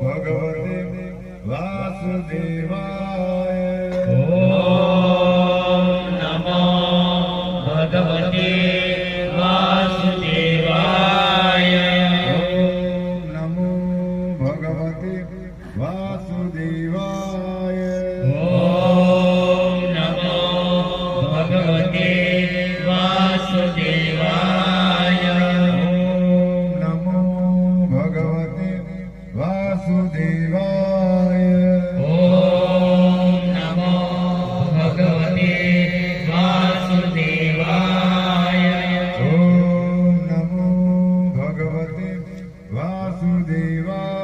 भगवते वासुदेवाय। ओम नमो भगवते वासुदेवाय। ओम नमो भगवते वासुदेवाय। ओम नमो भगवते वासुदेवाय। ओम नमो भगवते वासुदेवाय। ओम नमो भगवते वासुदेवाय। ओम नमो भगवते वासुदेवाय।